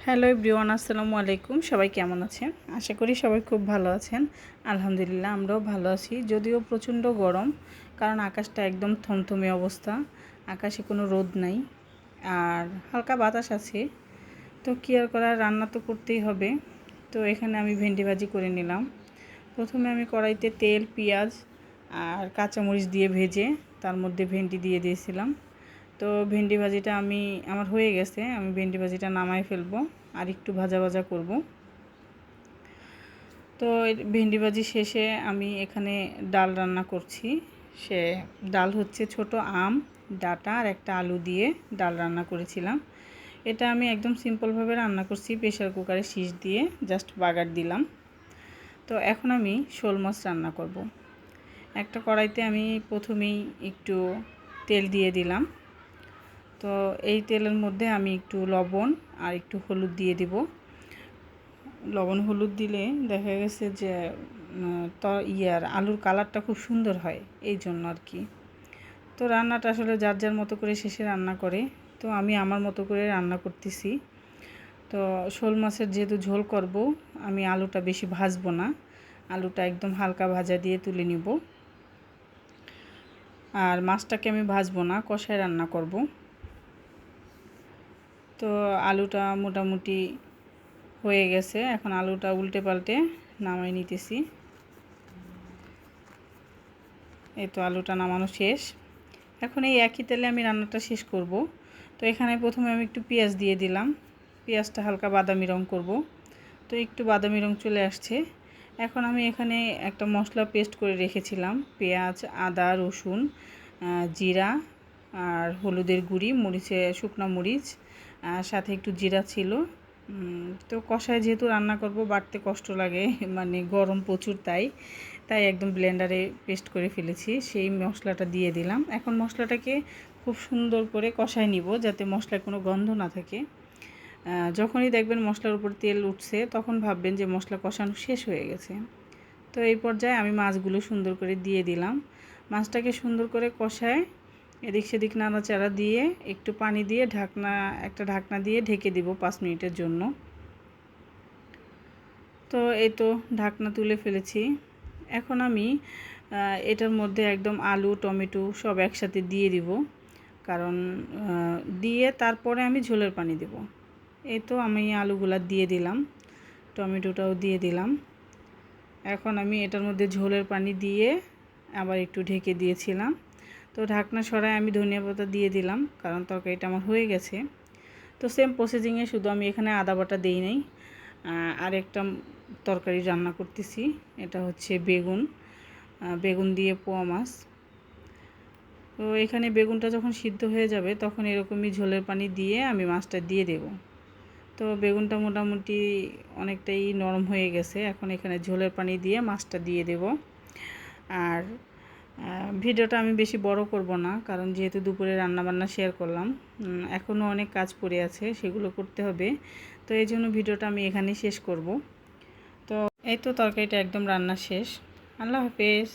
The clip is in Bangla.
হ্যালো এভরিওয়ান, আসসালামু আলাইকুম। সবাই কেমন আছেন? আশা করি সবাই খুব ভালো আছেন। আলহামদুলিল্লাহ আমরাও ভালো আছি, যদিও প্রচণ্ড গরম, কারণ আকাশটা একদম থমথমে অবস্থা। আকাশে কোনো রোদ নাই আর হালকা বাতাস আছে। তো কী আর করার, রান্না তো করতেই হবে। তো এখানে আমি ভেন্ডি ভাজি করে নিলাম। প্রথমে আমি কড়াইতে তেল, পেঁয়াজ আর কাঁচামরিচ দিয়ে ভেজে তার মধ্যে ভেন্ডি দিয়ে দিয়েছিলাম। তো ভেন্ডি ভাজিটা আমার হয়ে গেছে। আমি ভেন্ডি ভাজিটা নামায় ফেলবো আর একটু ভাজা ভাজা করব। তো ভেন্ডি ভাজি শেষে আমি এখানে ডাল রান্না করছি। সে ডাল হচ্ছে ছোট আম, ডাঁটা আর একটা আলু দিয়ে ডাল রান্না করেছিলাম। এটা আমি একদম সিম্পলভাবে রান্না করছি, প্রেশার কুকারে সিজ দিয়ে জাস্ট বাগার দিলাম। তো এখন আমি শোল মাছ রান্না করব। একটা কড়াইতে আমি প্রথমেই একটু তেল দিয়ে দিলাম। তো এই তেলের মধ্যে আমি একটু লবণ আর একটু হলুদ দিয়ে দিব। লবণ হলুদ দিলে দেখা গেছে যে আলুর কালারটা খুব সুন্দর হয়, এই জন্য আর কি। তো রান্নাটা আসলে যার যার মতো করে শেষে রান্না করে, তো আমি আমার মতো করে রান্না করতেছি। তো শোল মাছের যেহেতু ঝোল করব, আমি আলুটা বেশি ভাজবো না, আলুটা একদম হালকা ভাজা দিয়ে তুলে নিব। আর মাছটাকে আমি ভাজবো না, কষায় রান্না করব। তো আলুটা মোটামুটি হয়ে গেছে, এখন আলুটা উল্টে পাল্টে নামাই নিতেছি। এই তো আলুটা নামানো শেষ। এখন এই একই তেলে আমি রান্নাটা শেষ করব। তো এখানে প্রথমে আমি একটু পেঁয়াজ দিয়ে দিলাম। পেঁয়াজটা হালকা বাদামি রং করব। তো একটু বাদামি রং চলে আসছে। এখন আমি এখানে একটা মশলা পেস্ট করে রেখেছিলাম, পেঁয়াজ, আদা, রসুন, জিরা আর হলুদের গুঁড়ি, শুকনো মরিচ, সাথে একটু জিরা ছিল। তো কষায় যেহেতু রান্না করব, বাটতে কষ্ট লাগে, মানে গরম প্রচুর, তাই একদম ব্লেন্ডারে পেস্ট করে ফেলেছি। সেই মশলাটা দিয়ে দিলাম। এখন মশলাটাকে খুব সুন্দর করে কষায় নিব, যাতে মশলায় কোনো গন্ধ না থাকে। যখনই দেখবেন মশলার উপর তেল উঠছে, তখন ভাববেন যে মশলা কষানো শেষ হয়ে গেছে। তো এই পর্যায়ে আমি মাছগুলো সুন্দর করে দিয়ে দিলাম। মাছটাকে সুন্দর করে কষায় এদিক সেদিক নাড়াচাড়া দিয়ে একটু পানি দিয়ে একটা ঢাকনা দিয়ে ঢেকে দিব 5 মিনিটের জন্য। তো এই তো ঢাকনা তুলে ফেলেছি। এখন আমি এটার মধ্যে একদম আলু, টমেটো সব একসাথে দিয়ে দিব, কারণ দিয়ে তারপরে আমি ঝোলের পানি দেব। এই তো আমি আলুগুলা দিয়ে দিলাম, টমেটোটাও দিয়ে দিলাম। এখন আমি এটার মধ্যে ঝোলের পানি দিয়ে আবার একটু ঢেকে দিয়েছিলাম। তো ঢাকনা সরায় আমি ধনিয়া পাতা দিয়ে দিলাম, কারণ তরকারিটা আমার হয়ে গেছে। তো সেম প্রসেসিংয়ে, শুধু আমি এখানে আদা বাটা দেই নাই। আর একটা তরকারি রান্না করতেছি, এটা হচ্ছে বেগুন দিয়ে পোয়া মাছ। তো এখানে বেগুনটা যখন সিদ্ধ হয়ে যাবে, তখন এরকমই ঝোলের পানি দিয়ে আমি মাছটা দিয়ে দেব। তো বেগুনটা মোটামুটি অনেকটাই নরম হয়ে গেছে। এখন এখানে ঝোলের পানি দিয়ে মাছটা দিয়ে দেব। আর ভিডিওটা আমি বেশি বড় করব না, কারণ যেহেতু দুপুরে রান্নাবান্না শেয়ার করলাম, এখনও অনেক কাজ পড়ে আছে, সেগুলো করতে হবে। তো এই জন্য ভিডিওটা আমি এখানেই শেষ করব। তো এই তো তরকারিটা একদম রান্না শেষ। আল্লাহ হাফেজ।